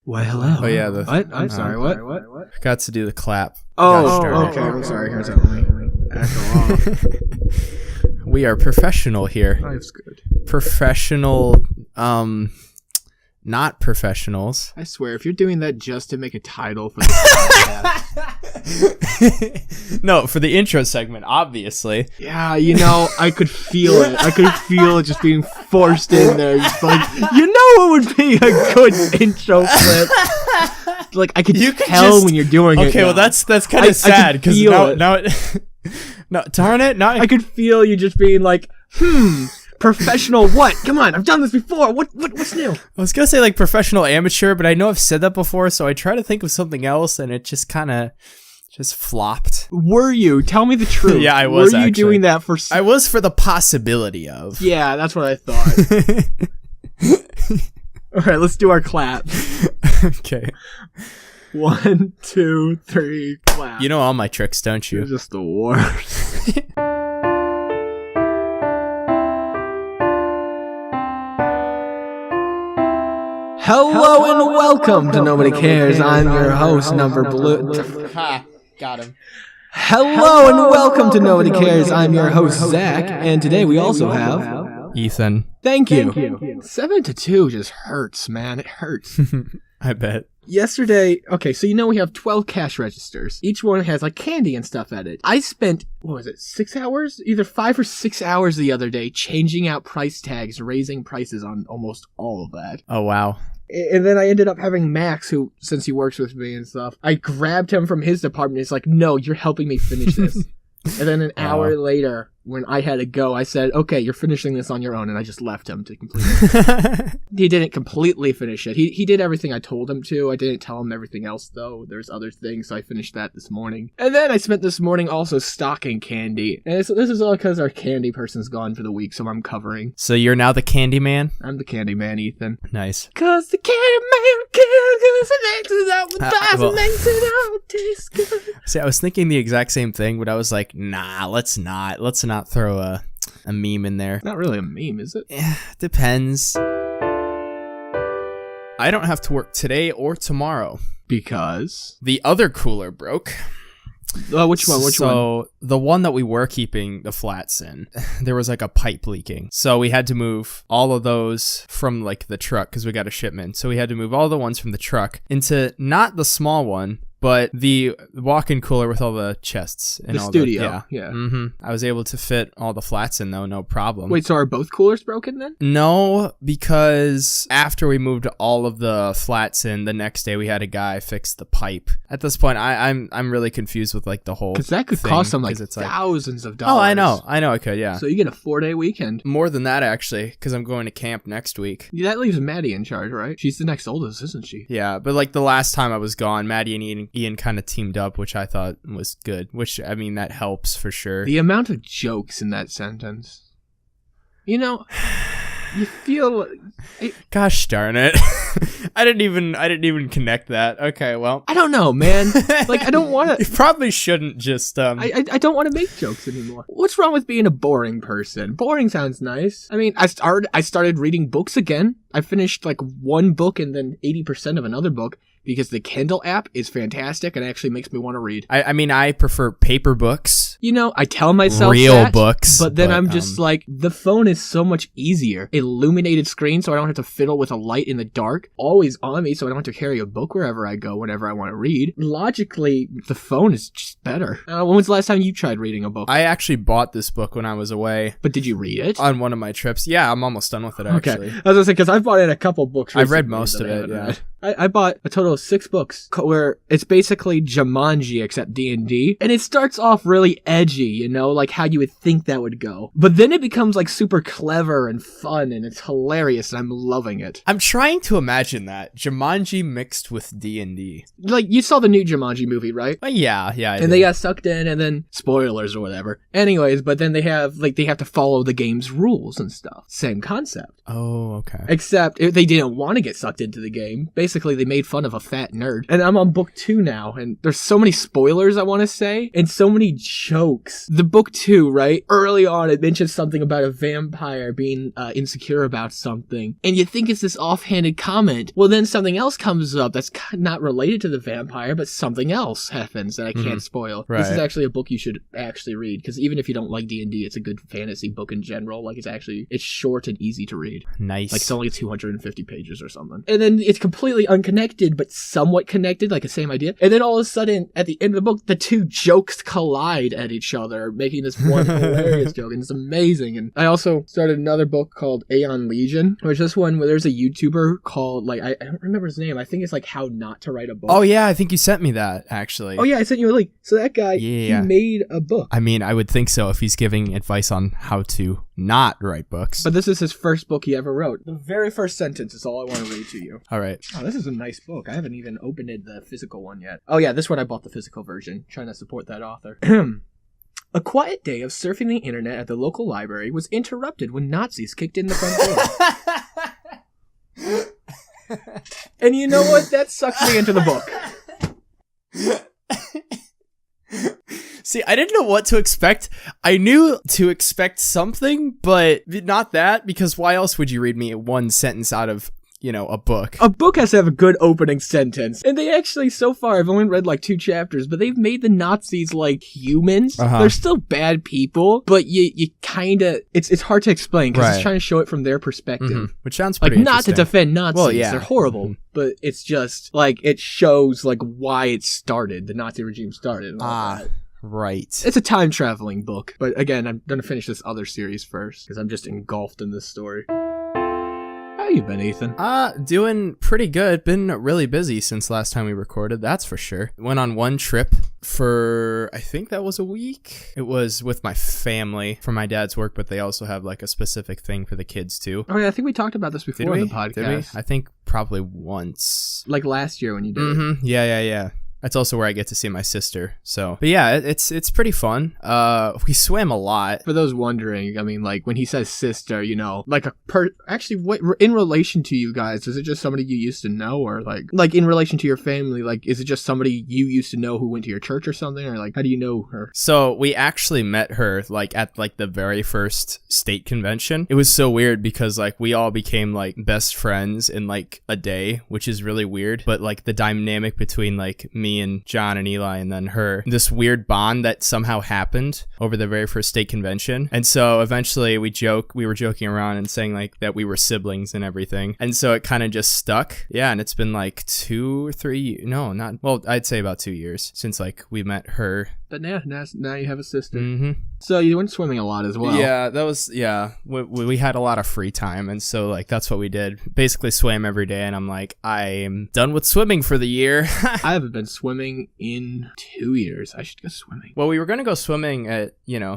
Why, hello. Oh, yeah. What? I'm sorry, what? Got to do the clap. Okay, I'm sorry. Here's let me echo off. We are professional here. Life's good. Professional, not professionals. I swear, if you're doing that just to make a title for the podcast. No, for the intro segment, obviously. Yeah, I could feel it. I could feel it just being forced in there. Just like, what would be a good intro clip? Like, I could tell when you're doing it. Okay, well, that's kind of sad, because now no, darn it, now I could feel you just being like, professional what? Come on, I've done this before. What's new? I was gonna say like professional amateur, but I know I've said that before, so I try to think of something else, and it just kind of flopped. Were you? Tell me the truth. Yeah, I was. Were you doing that for? I was for the possibility of. Yeah, that's what I thought. All right, let's do our clap. Okay. 1, 2, 3, clap. You know all my tricks, don't you? You're just the worst. Hello and welcome to Nobody Cares. I'm your host, Number Blue. Ha, got him. Hello and welcome to Nobody Cares. I'm your host, Zach, and today we also have Ethan. Thank you. 7-2 just hurts, man. It hurts. I bet. Yesterday, okay, so we have 12 cash registers. Each one has like candy and stuff at it. I spent, 6 hours? Either 5 or 6 hours the other day changing out price tags, raising prices on almost all of that. Oh, wow. And then I ended up having Max, who, since he works with me and stuff, I grabbed him from his department. He's like, no, you're helping me finish this. And then an hour later, when I had to go, I said, okay, you're finishing this on your own, and I just left him to complete it. He didn't completely finish it. He did everything I told him to. I didn't tell him everything else, though. There's other things, so I finished that this morning. And then I spent this morning also stocking candy. And so this is all because our candy person's gone for the week, so I'm covering. So you're now the candy man? I'm the candy man, Ethan. Nice. Cause the candy man cares, it makes it out with thighs, it makes it out taste good. See, I was thinking the exact same thing, but I was like, nah, let's not throw a meme in there. Not really a meme, is it? Yeah, depends. I don't have to work today or tomorrow. Because? The other cooler broke. Which one? So the one that we were keeping the flats in, there was like a pipe leaking. So we had to move all of those from like the truck because we got a shipment. So we had to move all the ones from the truck into not the small one, but the walk-in cooler with all the chests and the all studio. Yeah. Mm-hmm. I was able to fit all the flats in though, no problem. Wait, so are both coolers broken then? No, because after we moved all of the flats in, the next day we had a guy fix the pipe. At this point, I'm really confused with like the whole because that could thing, cost them like thousands of dollars. Oh, I know it could, yeah. So you get a 4-day weekend. More than that actually, because I'm going to camp next week. Yeah, that leaves Maddie in charge, right? She's the next oldest, isn't she? Yeah, but like the last time I was gone, Maddie and Ian kind of teamed up, which I thought was good. Which, I mean, that helps for sure. The amount of jokes in that sentence. You feel... Gosh darn it. I didn't even connect that. Okay, well. I don't know, man. Like, I don't want to... You probably shouldn't just... I don't want to make jokes anymore. What's wrong with being a boring person? Boring sounds nice. I mean, I started reading books again. I finished like one book and then 80% of another book. Because the Kindle app is fantastic and actually makes me want to read. I mean, I prefer paper books. I tell myself real books. But then I'm just like, the phone is so much easier. Illuminated screen, so I don't have to fiddle with a light in the dark. Always on me, so I don't have to carry a book wherever I go whenever I want to read. Logically, the phone is just better. When was the last time you tried reading a book? I actually bought this book when I was away. But did you read it? On one of my trips. Yeah, I'm almost done with it, actually. Okay. I was going to say, because I've bought in a couple books recently. I've read most of it, yeah. I bought a total of 6 books where it's basically Jumanji except D&D. And it starts off really edgy, like how you would think that would go. But then it becomes like super clever and fun and it's hilarious and I'm loving it. I'm trying to imagine that. Jumanji mixed with D&D. Like, you saw the new Jumanji movie, right? Yeah, I did. They got sucked in and then spoilers or whatever. Anyways, but then they have to follow the game's rules and stuff. Same concept. Oh, okay. Except they didn't want to get sucked into the game. Basically, basically they made fun of a fat nerd. And I'm on book 2 now, and there's so many spoilers, I want to say, and so many jokes. The book 2, right? Early on, it mentions something about a vampire being insecure about something, and you think it's this offhanded comment. Well, then something else comes up that's not related to the vampire, but something else happens that I can't spoil. Right. This is actually a book you should actually read, because even if you don't like D&D, it's a good fantasy book in general. Like, it's short and easy to read. Nice. Like, it's only 250 pages or something. And then it's completely unconnected, but somewhat connected, like the same idea. And then all of a sudden, at the end of the book, the two jokes collide at each other, making this one hilarious joke, and it's amazing. And I also started another book called Aeon Legion, which is this one where there's a YouTuber called, like, I don't remember his name. I think it's like How Not to Write a Book. Oh, yeah, I think you sent me that, actually. Oh, yeah, I sent you a link. So that guy, he made a book. I mean, I would think so if he's giving advice on how to not write books. But this is his first book he ever wrote. The very first sentence is all I want to read to you. All right. Oh, this is a nice book. I haven't even opened the physical one yet. Oh, yeah, this one I bought the physical version. Trying to support that author. A quiet day of surfing the internet at the local library was interrupted when Nazis kicked in the front door. And you know what? That sucked me into the book. See, I didn't know what to expect. I knew to expect something, but not that, because why else would you read me one sentence out of, a book? A book has to have a good opening sentence. And they actually, so far, I've only read like 2 chapters, but they've made the Nazis like humans. Uh-huh. They're still bad people, but you kind of, it's hard to explain because it's trying to show it from their perspective. Mm-hmm. Which sounds pretty like, not to interesting. defend Nazis. Well, yeah. They're horrible, but it's just like, it shows like why it started, the Nazi regime started. And all that. Right. It's a time traveling book. But again, I'm going to finish this other series first because I'm just engulfed in this story. How you been, Ethan? Doing pretty good. Been really busy since last time we recorded, that's for sure. Went on one trip for, I think that was a week. It was with my family for my dad's work, but they also have like a specific thing for the kids too. Oh yeah, I think we talked about this before in the podcast. Did we? I think probably once. Like last year when you did it. Yeah. That's also where I get to see my sister. So, but yeah, it's pretty fun. We swam a lot. For those wondering, I mean, like when he says sister, like actually, what in relation to you guys? Is it just somebody you used to know, or like in relation to your family? Like, is it just somebody you used to know who went to your church or something, or like how do you know her? So we actually met her like at like the very first state convention. It was so weird because like we all became like best friends in like a day, which is really weird. But like the dynamic between like me and John and Eli and then her, this weird bond that somehow happened over the very first state convention. And so eventually we were joking around and saying like that we were siblings and everything. And so it kind of just stuck. Yeah. And it's been like 2 or 3, I'd say about 2 years since like we met her. But now you have a sister. Mm-hmm. So you went swimming a lot as well. Yeah, we had a lot of free time, and so like that's what we did. Basically swam every day, and I'm like, I'm done with swimming for the year. I haven't been swimming in 2 years. I should go swimming. Well, we were gonna go swimming at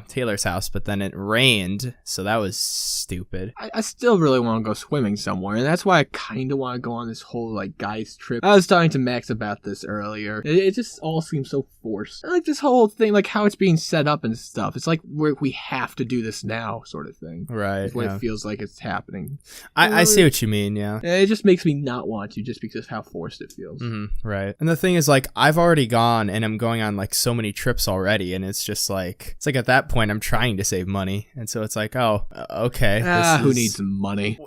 Taylor's house, but then it rained, so that was stupid. I still really want to go swimming somewhere, and that's why I kind of want to go on this whole like guys trip. I was talking to Max about this earlier. It just all seems so forced. I like this whole thing, like how it's being set up and stuff. It's like we have to do this now, sort of thing. Right. It's what it feels like it's happening. I see what you mean. Yeah. It just makes me not want to, just because of how forced it feels. Mm-hmm, right. And the thing is, like, I've already gone, and I'm going on like so many trips already, and it's just like at that point I'm trying to save money, and so it's like, oh, okay. Who needs money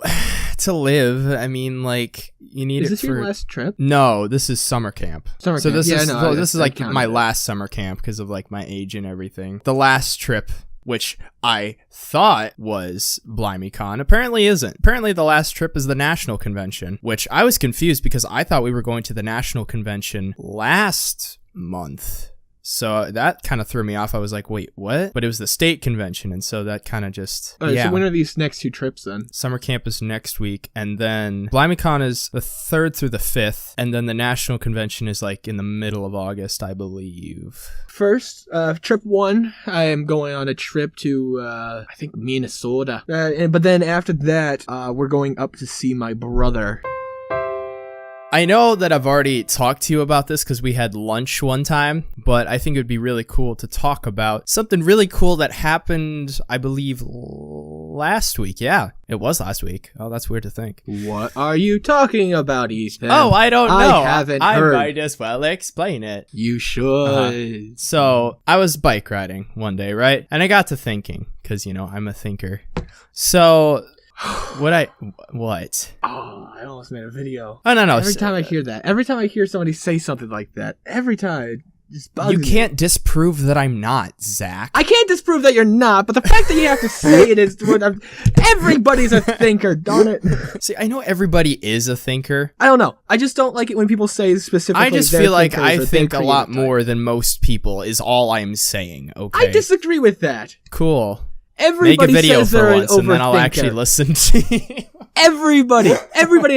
to live? I mean, like, you need. Is this your last trip? No, this is summer camp. This is like my last summer camp because of like my age and everything. The last trip, which I thought was BlimeyCon, apparently isn't. Apparently the last trip is the National Convention, which I was confused because I thought we were going to the National Convention last month. So that kind of threw me off. I was like, wait, what? But it was the state convention, and so that kind of just... So when are these next 2 trips then? Summer camp is next week, and then BlimeyCon is the 3rd through the 5th, and then the national convention is like in the middle of August, I believe. First, trip 1, I am going on a trip to, I think, Minnesota. But then after that, we're going up to see my brother. I know that I've already talked to you about this because we had lunch one time, but I think it would be really cool to talk about something really cool that happened, I believe, last week. Yeah, it was last week. Oh, that's weird to think. What are you talking about, Ethan? Oh, I don't know. I haven't heard. I might as well explain it. You should. So I was bike riding one day, right? And I got to thinking, because, I'm a thinker. So what? Oh, I almost made a video. Oh, no. Every time I hear that, every time I hear somebody say something like that, every time it just bugs You me. can't disprove that I'm not, Zach. I can't disprove that you're not, but the fact that you have to say it is what everybody's a thinker, darn it. See, I know everybody is a thinker. I don't know. I just don't like it when people say specifically. I just they're feel like thinkers I or think a they're lot creative more type. than most people is all I'm saying, okay? I disagree with that. Cool. Everybody Make a video says for they're an once, and then I'll overthinker. actually listen to you. Everybody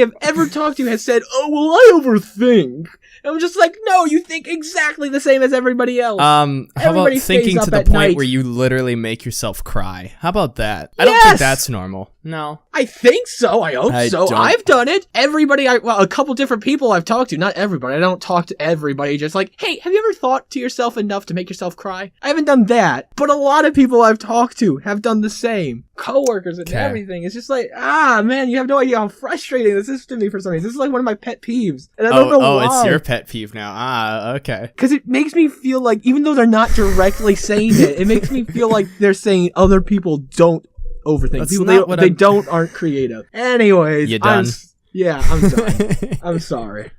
I've ever talked to has said, "Oh, well, I overthink." And I'm just like, no, you think exactly the same as everybody else. How about Everybody stays thinking up to the at point night. where you literally make yourself cry? How about that? I don't think Yes! that's normal. No. I think so. I hope I so. don't- I've done it. A couple different people I've talked to. Not everybody. I don't talk to everybody. Just like, hey, have you ever thought to yourself enough to make yourself cry? I haven't done that, but a lot of people I've talked to have done the same. Coworkers and Okay. everything. It's just like, man, you have no idea how frustrating this is to me for some reason. This is like one of my pet peeves, and I don't know why. It's your pet peeve now. Okay. Because it makes me feel like, even though they're not directly saying it, it makes me feel like they're saying other people don't overthink. That's People not what I'm- aren't creative. Anyways, You done? I'm done. I'm sorry.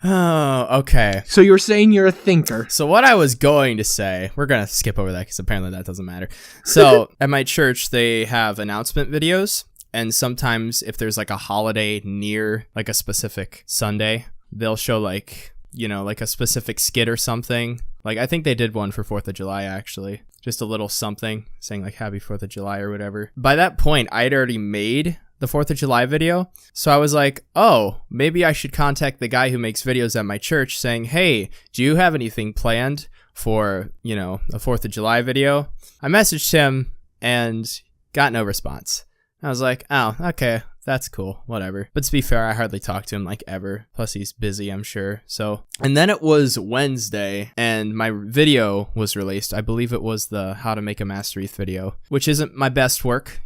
Oh, okay. So you're saying you're a thinker? So what I was going to say, we're going to skip over that because apparently that doesn't matter. So at my church, they have announcement videos. And sometimes if there's like a holiday near like a specific Sunday, they'll show like a specific skit or something. Like I think they did one for 4th of July, actually. Just a little something saying like happy 4th of July or whatever. By that point, I'd already made the 4th of July video. So I was like, oh, maybe I should contact the guy who makes videos at my church saying, hey, do you have anything planned for, a 4th of July video? I messaged him and got no response. I was like, oh, okay, that's cool, whatever. But to be fair, I hardly talk to him like ever. Plus he's busy, I'm sure. So, and then it was Wednesday and my video was released. I believe it was the how to make a MasterEth video, which isn't my best work,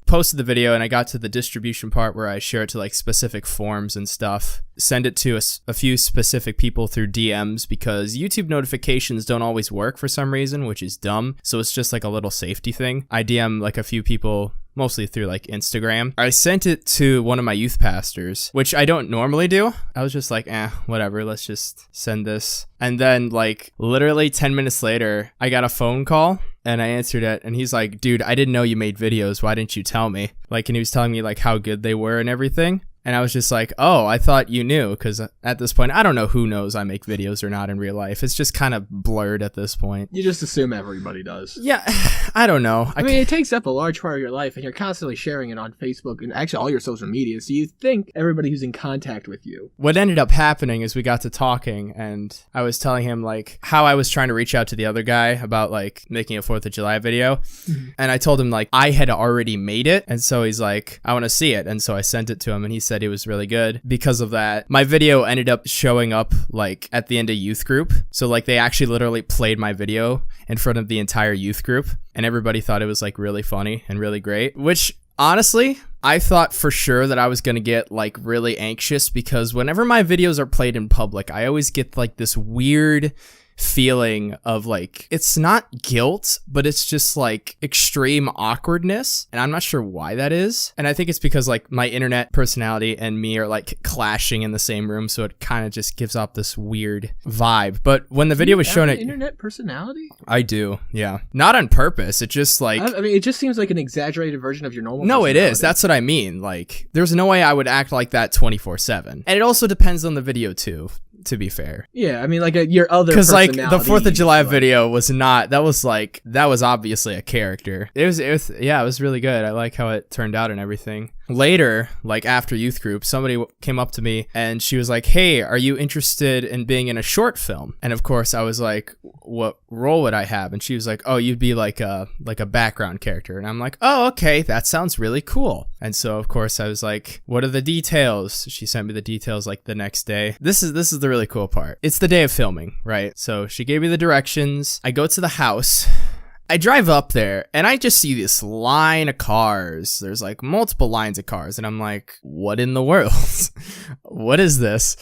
Posted the video and I got to the distribution part where I share it to like specific forums and stuff. Send it to a few specific people through DMs because YouTube notifications don't always work for some reason, which is dumb. So it's just like a little safety thing. I DM like a few people mostly through like Instagram. I sent it to one of my youth pastors, which I don't normally do. I was just like, whatever, let's just send this. And then like literally 10 minutes later, I got a phone call and I answered it and he's like, dude, I didn't know you made videos. Why didn't you tell me? Like, and he was telling me like how good they were and everything. And I was just like, oh, I thought you knew, because at this point, I don't know who knows I make videos or not in real life. It's just kind of blurred at this point. You just assume everybody does. Yeah, I don't know. I mean, it takes up a large part of your life, and you're constantly sharing it on Facebook and actually all your social media, so you think everybody who's in contact with you. What ended up happening is we got to talking, and I was telling him, like, how I was trying to reach out to the other guy about, like, making a 4th of July video, and I told him, like, I had already made it, and so he's like, I want to see it, and so I sent it to him, and he said it was really good. Because of that, my video ended up showing up, like, at the end of youth group, so, like, they actually literally played my video in front of the entire youth group, and everybody thought it was, like, really funny and really great, which, honestly, I thought for sure that I was going to get, like, really anxious, because whenever my videos are played in public, I always get, like, this weird feeling of, like, it's not guilt, but it's just, like, extreme awkwardness, and I'm not sure why that is. And I think it's because, like, my internet personality and me are, like, clashing in the same room, so it kind of just gives off this weird vibe. But when the video was shown, Internet personality? I do, yeah. Not on purpose, it just, like, I mean, it just seems like an exaggerated version of your normal no, it personality. is. That's what I mean. Like, there's no way I would act like that 24/7. And it also depends on the video, too, to be fair. Yeah, I mean, like, your other because, like, personality. the 4th of July video was not, that was obviously a character. It was really good. I like how it turned out and everything. Later, like, after youth group, somebody came up to me and she was like, hey, are you interested in being in a short film? And of course I was like, what role would I have? And she was like, oh, you'd be like a background character. And I'm like, oh, okay, that sounds really cool. And so of course I was like, what are the details? She sent me the details like the next day. This is the really cool part. It's the day of filming, right? So she gave me the directions. I go to the house I drive up there and I just see this line of cars. There's like multiple lines of cars. And I'm like, what in the world? What is this?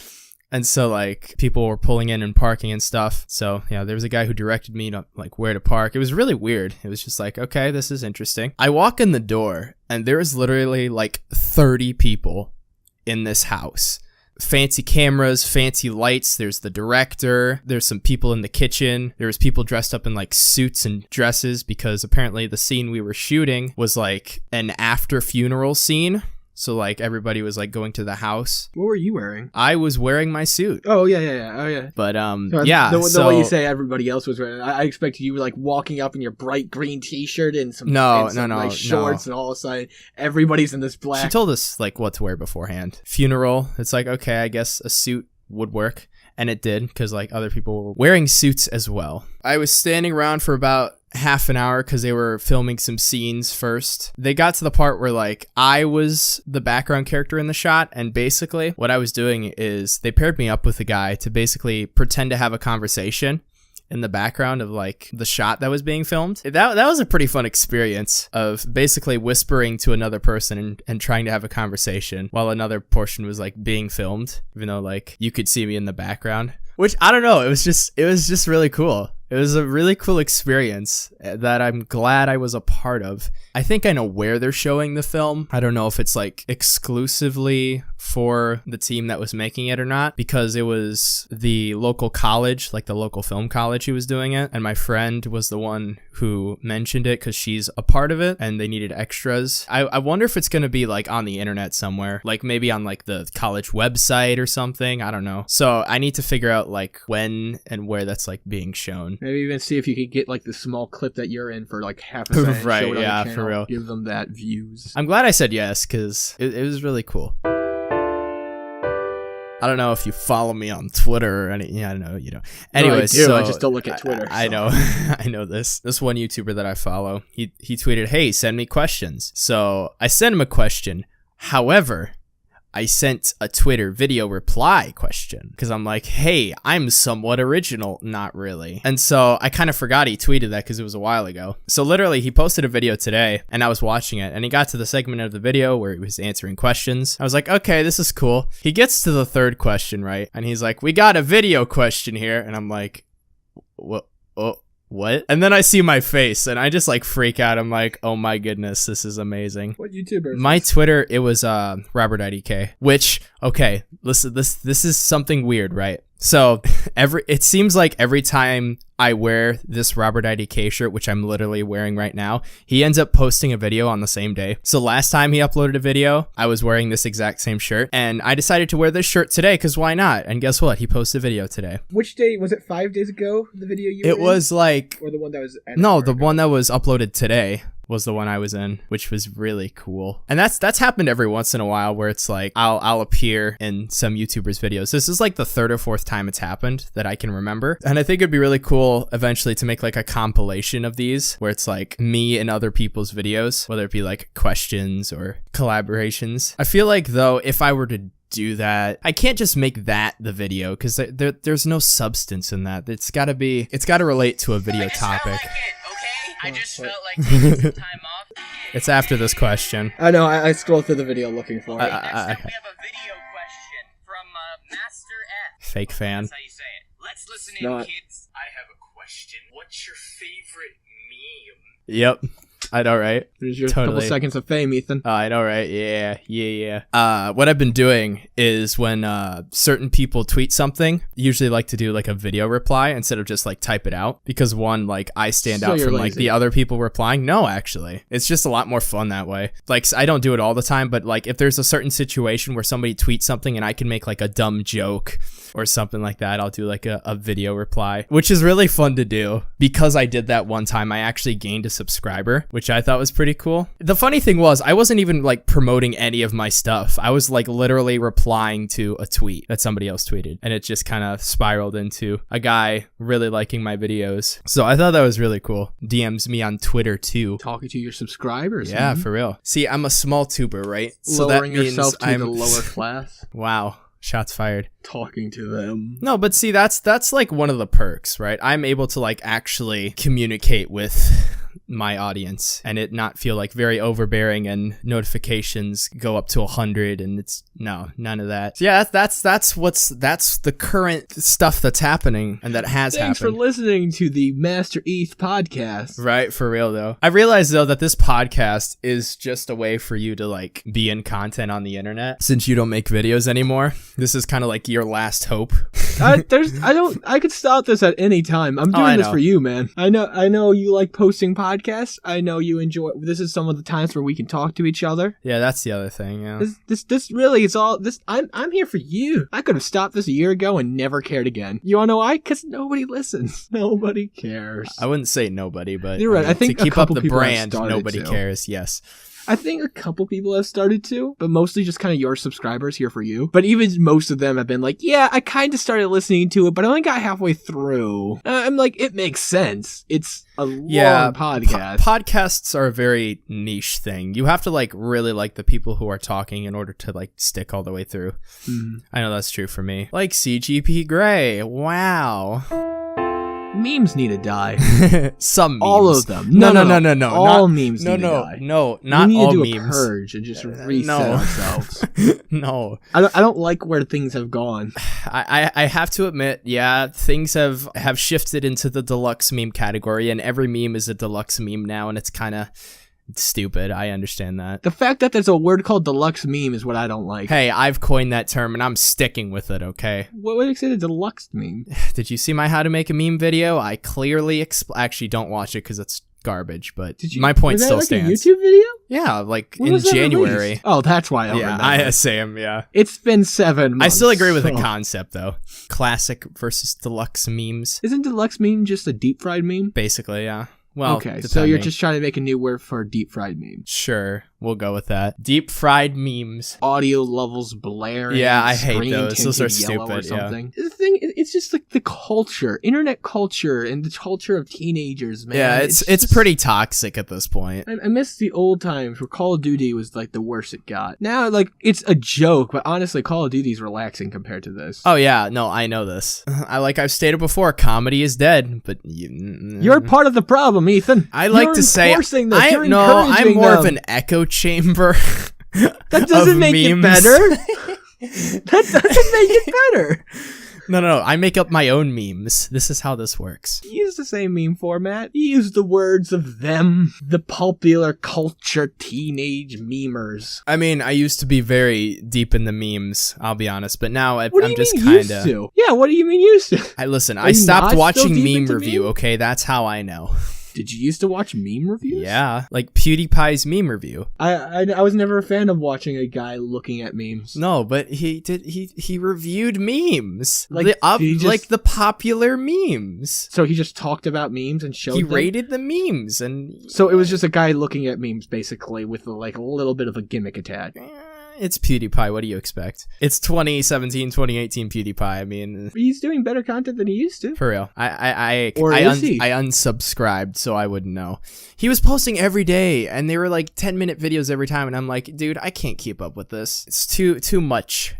And so like people were pulling in and parking and stuff. So yeah, there was a guy who directed me to like where to park. It was really weird. It was just like, okay, this is interesting. I walk in the door and there is literally like 30 people in this house. Fancy cameras, fancy lights. There's the director. There's some people in the kitchen. There was people dressed up in like suits and dresses because apparently the scene we were shooting was like an after funeral scene. So like everybody was like going to the house. What were you wearing? I was wearing my suit. Oh yeah. Oh yeah. But yeah. The way you say everybody else was wearing, I expected you were like walking up in your bright green T-shirt and some like shorts, and all of a sudden everybody's in this black. She told us like what to wear beforehand. Funeral. It's like, okay, I guess a suit would work, and it did because like other people were wearing suits as well. I was standing around for about half an hour because they were filming some scenes first. They got to the part where like I was the background character in the shot, and basically what I was doing is they paired me up with a guy to basically pretend to have a conversation in the background of like the shot that was being filmed. That was a pretty fun experience of basically whispering to another person and trying to have a conversation while another portion was like being filmed, even though like you could see me in the background. Which I don't know, it was just really cool. It was a really cool experience that I'm glad I was a part of. I think I know where they're showing the film. I don't know if it's like exclusively for the team that was making it or not, because it was the local college, like the local film college who was doing it. And my friend was the one who mentioned it because she's a part of it and they needed extras. I wonder if it's going to be like on the internet somewhere, like maybe on like the college website or something. I don't know. So I need to figure out like when and where that's like being shown. Maybe even see if you could get like the small clip that you're in for like half a second. Right, show it on yeah, the channel, for real. Give them that views. I'm glad I said yes because it was really cool. I don't know if you follow me on Twitter or anything. Yeah, I know you don't. Anyways, no, I do. So I just don't look at Twitter. I know. I know this. This one YouTuber that I follow, he tweeted, "Hey, send me questions." So I sent him a question. However, I sent a Twitter video reply question because I'm like, hey, I'm somewhat original. Not really. And so I kind of forgot he tweeted that because it was a while ago. So literally he posted a video today and I was watching it and he got to the segment of the video where he was answering questions. I was like, okay, this is cool. He gets to the third question, right? And he's like, we got a video question here. And I'm like, what? What? And then I see my face and I just like freak out. I'm like, oh my goodness, this is amazing. What YouTuber? My Twitter, it was Robert IDK, which, okay, listen, this is something weird, right? So it seems like every time I wear this Robert IDK shirt, which I'm literally wearing right now, he ends up posting a video on the same day. So last time he uploaded a video, I was wearing this exact same shirt and I decided to wear this shirt today because why not? And guess what? He posted a video today. Which day? Was it 5 days ago, the video you It was like... Or the one that was... The one that was uploaded today was the one I was in, which was really cool. And that's happened every once in a while where it's like I'll appear in some YouTubers' videos. This is like the third or fourth time it's happened that I can remember. And I think it'd be really cool eventually to make like a compilation of these where it's like me and other people's videos, whether it be like questions or collaborations. I feel like though, if I were to do that, I can't just make that the video because there's no substance in that. It's got to relate to a video topic. I just felt like taking some time off. It's after this question. I know, I scrolled through the video looking for it. Next up, we have a video question from MasterEth. Fake fan. That's how you say it. Let's listen in, kids. I have a question. What's your favorite meme? Yep. I know, right? There's your couple seconds of fame, Ethan. I know, right? Yeah. What I've been doing is when certain people tweet something, usually like to do like a video reply instead of just like type it out because one, like I stand out from like the other people replying. No, actually, it's just a lot more fun that way. Like I don't do it all the time, but like if there's a certain situation where somebody tweets something and I can make like a dumb joke or something like that, I'll do like a video reply, which is really fun to do. Because I did that one time, I actually gained a subscriber, which I thought was pretty cool. The funny thing was, I wasn't even like promoting any of my stuff. I was like literally replying to a tweet that somebody else tweeted, and it just kind of spiraled into a guy really liking my videos. So I thought that was really cool. DMs me on Twitter too. Talking to your subscribers. Yeah, for real. See, I'm a small tuber, right? So lowering that means yourself to the lower class. Wow. Shots fired. Talking to them. No, but see, that's like one of the perks, right? I'm able to like actually communicate with my audience and it not feel like very overbearing and notifications go up to 100 and it's none of that. So yeah, that's the current stuff that's happening and that has Thanks happened. for listening to the MasterEth podcast. Right, for real though. I realize though that this podcast is just a way for you to like be in content on the internet since you don't make videos anymore. This is kind of like your last hope. I could stop this at any time. I'm doing this for you, man. I know you like posting podcasts. I know you enjoy. This is some of the times where we can talk to each other. Yeah, that's the other thing. Yeah. This really is all this. I'm here for you. I could have stopped this a year ago and never cared again. You wanna know why? Because nobody listens. Nobody cares. I wouldn't say nobody, but you're right. I think to keep up the brand, nobody nobody cares. Yes. I think a couple people have started to, but mostly just kind of your subscribers here for you. But even most of them have been like, yeah, I kind of started listening to it, but I only got halfway through. I'm like, it makes sense. It's a long podcast. Podcasts are a very niche thing. You have to like really like the people who are talking in order to like stick all the way through. I know that's true for me. Like CGP Grey. Wow. Memes need to die. Some memes. All of them. No. All memes need to die. No, not we need all to do memes. A purge and just reset ourselves. No. I don't like where things have gone. I have to admit, yeah, things have shifted into the deluxe meme category, and every meme is a deluxe meme now, and it's kind of stupid. I understand that. The fact that there's a word called deluxe meme is what I don't like. Hey, I've coined that term and I'm sticking with it, okay? What makes it a deluxe meme? Did you see my how to make a meme video? I clearly actually don't watch it because it's garbage, but my point still stands. A YouTube video? Yeah, like when in January. Released? Oh, that's why I don't remember. Same, yeah. It's been 7 months. I still agree with the concept though. Classic versus deluxe memes. Isn't deluxe meme just a deep fried meme? Basically, yeah. Well, okay, so you're just trying to make a new word for deep fried memes. Sure, we'll go with that. Deep fried memes. Audio levels blaring. Yeah, I hate those. Those are stupid. Yeah. The thing, it's just like the culture, internet culture, and the culture of teenagers, man. Yeah, it's pretty toxic at this point. I miss the old times where Call of Duty was like the worst it got. Now, like, it's a joke, but honestly, Call of Duty's relaxing compared to this. Oh yeah, no, I know this. I've stated before, comedy is dead, but you're part of the problem, Ethan. I like to say I'm more of an echo chamber. That doesn't make it better. That doesn't make it better. No, I make up my own memes. This is how this works. You use the same meme format. You use the words of them, the popular culture teenage memers. I mean, I used to be very deep in the memes, I'll be honest, but now I'm just kind of... Yeah, what do you mean used to? I stopped watching meme review, okay? That's how I know. Did you used to watch meme reviews? Yeah, like PewDiePie's meme review. I was never a fan of watching a guy looking at memes. No, but he reviewed memes. Like the popular memes. So he just talked about memes and showed them? He rated the memes and... So it was just a guy looking at memes basically with like a little bit of a gimmick attached. It's PewDiePie. What do you expect? It's 2017, 2018 PewDiePie. I mean, he's doing better content than he used to. For real. I unsubscribed, so I wouldn't know. He was posting every day, and they were like 10-minute videos every time, and I'm like, dude, I can't keep up with this. It's too much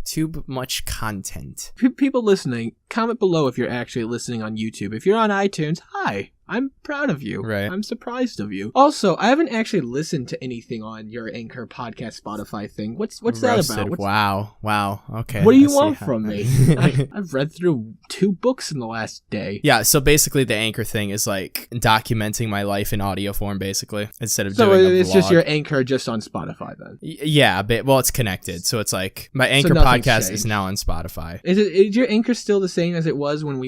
content. People listening, comment below if you're actually listening on YouTube. If you're on iTunes, hi. I'm proud of you. Right. I'm surprised of you. Also, I haven't actually listened to anything on your Anchor podcast Spotify thing. What's that about? Wow. Okay. What do you want from me? I've read through 2 books in the last day. Yeah, so basically the Anchor thing is like documenting my life in audio form, basically, instead of doing a vlog. So it's just your Anchor just on Spotify then? Yeah, but, well, it's connected. So it's like my Anchor podcast is now on Spotify. Is your Anchor still the same as it was when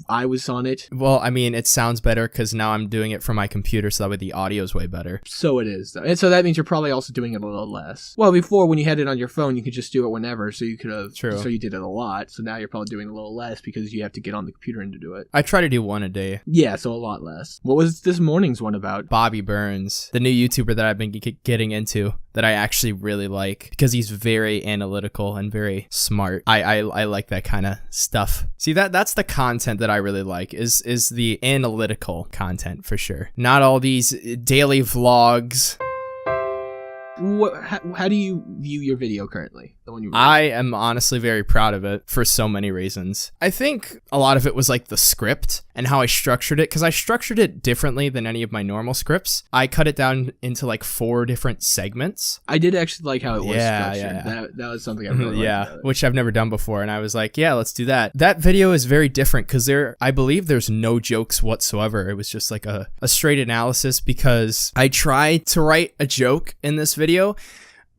I was on it? Well, I mean, it sounds better because now I'm doing it from my computer, so that way the audio is way better. So it is, though. And so that means you're probably also doing it a little less. Well, before, when you had it on your phone, you could just do it whenever, so you could have... True. So you did it a lot, so now you're probably doing a little less because you have to get on the computer and to do it. I try to do one a day. Yeah, so a lot less. What was this morning's one about? Bobby Burns, the new YouTuber that I've been getting into, that I actually really like, because he's very analytical and very smart. I like that kind of stuff. See, that's the content that I really like, is the analytical content, for sure. Not all these daily vlogs. How do you view your video currently? The one you I am honestly very proud of it for so many reasons. I think a lot of it was like the script and how I structured it, because I structured it differently than any of my normal scripts. I cut it down into like 4 different segments. I did actually like how it was structured. Yeah. That was something I really liked. Which I've never done before, and I was like, yeah, let's do that. That video is very different because I believe there's no jokes whatsoever. It was just like a straight analysis, because I tried to write a joke in this video,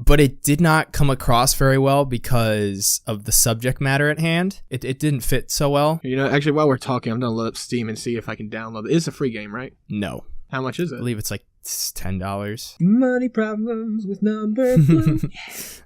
but it did not come across very well because of the subject matter at hand. It didn't fit so well. You know, actually, while we're talking, I'm going to load up Steam and see if I can download it. It's a free game, right? No. How much is it? I believe it's like $10. Money problems with number blue.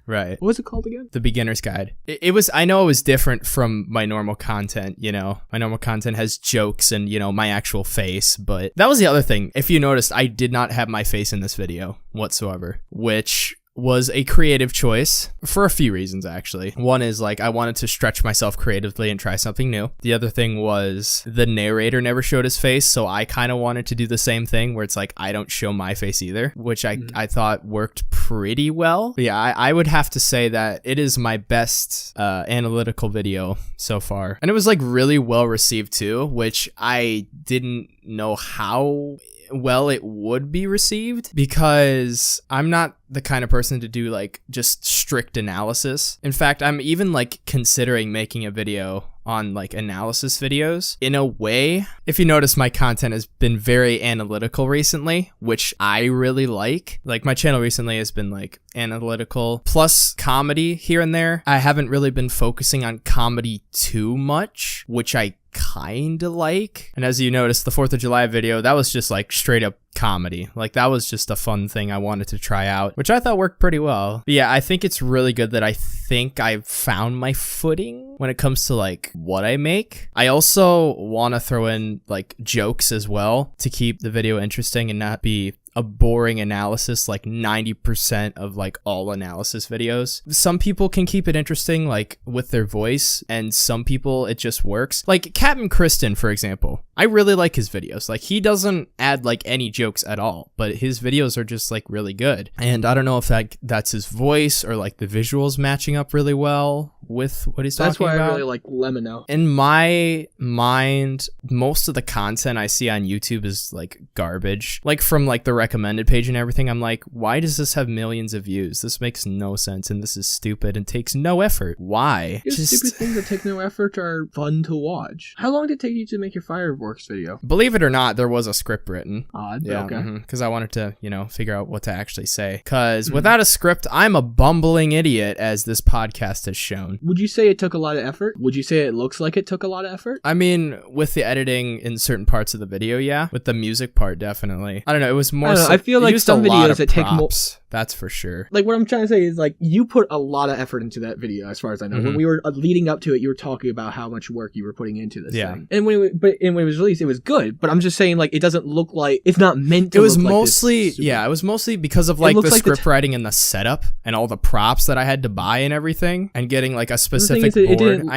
Right. What was it called again? The Beginner's Guide. It was, I know it was different from my normal content, you know. My normal content has jokes and, you know, my actual face, but that was the other thing. If you noticed, I did not have my face in this video whatsoever, which was a creative choice for a few reasons, actually. One is like I wanted to stretch myself creatively and try something new. The other thing was the narrator never showed his face, so I kind of wanted to do the same thing where it's like I don't show my face either, which I thought worked pretty well. But yeah, I would have to say that it is my best analytical video so far. And it was like really well received too, which I didn't know how well it would be received, because I'm not the kind of person to do like just strict analysis. In fact, I'm even like considering making a video on like analysis videos. In a way, if you notice, my content has been very analytical recently, which I really like. Like my channel recently has been like analytical plus comedy here and there. I haven't really been focusing on comedy too much, which I kind of like. And as you noticed, the 4th of July video, that was just like straight up comedy. Like that was just a fun thing I wanted to try out, which I thought worked pretty well. But yeah, I think it's really good that I think I've found my footing when it comes to like what I make. I also want to throw in like jokes as well to keep the video interesting and not be a boring analysis like 90% of like all analysis videos. Some people can keep it interesting like with their voice, and some people it just works. Like Captain Kristen, for example. I really like his videos. Like he doesn't add like any jokes at all, but his videos are just like really good. And I don't know if that's his voice or like the visuals matching up really well with what he's talking about. That's why I really like Lemino. In my mind, most of the content I see on YouTube is like garbage. Like from like the recommended page and everything, I'm like, why does this have millions of views? This makes no sense, and this is stupid and takes no effort. Why? Stupid things that take no effort are fun to watch. How long did it take you to make your Fireworks video? Believe it or not, there was a script written. Odd, yeah, okay. Because I wanted to, you know, figure out what to actually say. Because without a script, I'm a bumbling idiot, as this podcast has shown. Would you say it took a lot of effort? Would you say it looks like it took a lot of effort? I mean, with the editing in certain parts of the video, yeah. With the music part, definitely. I don't know. It was more. I feel like some videos that take more. That's for sure. Like what I'm trying to say is like you put a lot of effort into that video, as far as I know. When we were leading up to it, you were talking about how much work you were putting into this thing. And when it was released, it was good. But I'm just saying, like, it doesn't look like it's not meant to. It was look mostly like this it was mostly because of like the script writing and the setup and all the props that I had to buy and everything, and getting like a specific board.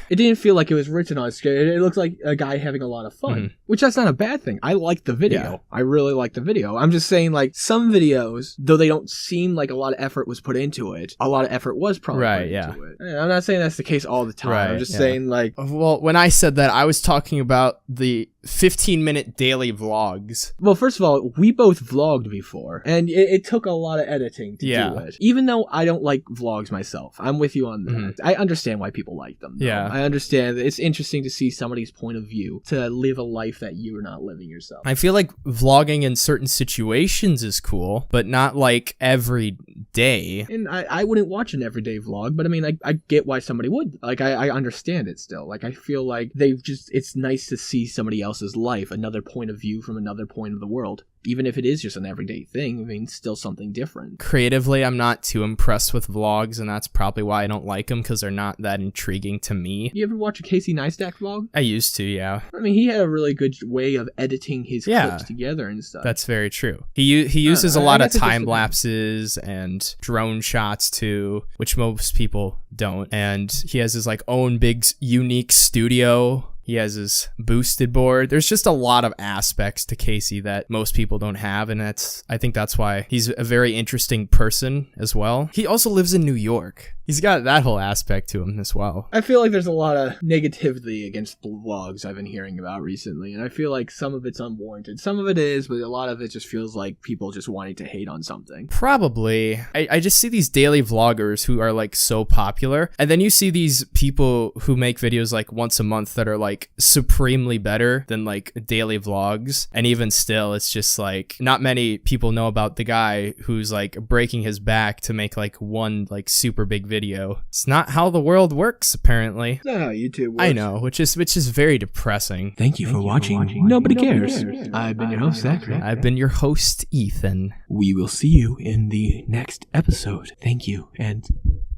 It didn't feel like it was written on a script. It looked like a guy having a lot of fun, which that's not a bad thing. I like the video. Yeah. I really like the video. I'm just saying, like, some videos, though they don't seem like a lot of effort was put into it, a lot of effort was probably put into it. I'm not saying that's the case all the time. I'm just saying, like, well, when I said that, I was talking about the 15-minute daily vlogs. Well, first of all, we both vlogged before, and it took a lot of editing to do it. Even though I don't like vlogs myself, I'm with you on that. I understand why people like them, though. Yeah, I understand. It's interesting to see somebody's point of view, to live a life that you're not living yourself. I feel like vlogging in certain situations is cool, but not like every day. And I wouldn't watch an everyday vlog, but I mean, I get why somebody would. Like, I understand it still. Like, I feel like it's nice to see somebody else's life, another point of view from another point of the world. Even if it is just an everyday thing, I mean, still something different. Creatively, I'm not too impressed with vlogs, and that's probably why I don't like them, because they're not that intriguing to me. You ever watch a Casey Neistat vlog? I used to, yeah. I mean, he had a really good way of editing his clips together and stuff. That's very true. He uses a lot of time lapses and drone shots too, which most people don't. And he has his like own big unique studio. He has his boosted board. There's just a lot of aspects to Casey that most people don't have, and I think that's why he's a very interesting person as well. He also lives in New York. He's got that whole aspect to him as well. I feel like there's a lot of negativity against vlogs I've been hearing about recently, and I feel like some of it's unwarranted. Some of it is, but a lot of it just feels like people just wanting to hate on something. Probably. I just see these daily vloggers who are like so popular, and then you see these people who make videos like once a month that are like supremely better than like daily vlogs, and even still it's just like not many people know about the guy who's like breaking his back to make like one like super big video. It's not how the world works, apparently. It's not how YouTube works. I know, which is very depressing. Thank you for watching. Nobody cares. I've been your host, Zachary. I've been your host, Ethan. We will see you in the next episode. Thank you, and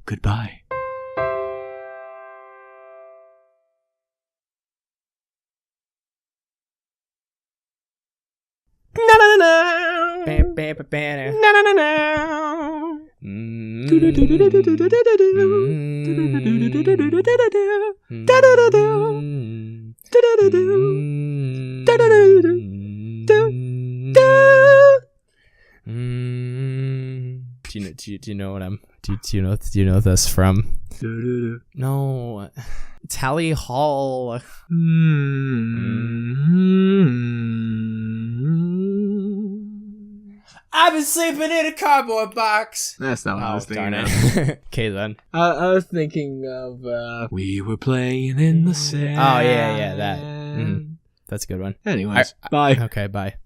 goodbye. Do you know what I'm? Do you know this from? No, Tally Hall. I've been sleeping in a cardboard box. That's not what I was thinking of. Okay, then. I was thinking of, we were playing in the sand. Oh, yeah, that. Mm-hmm. That's a good one. Anyways, bye. Okay, bye.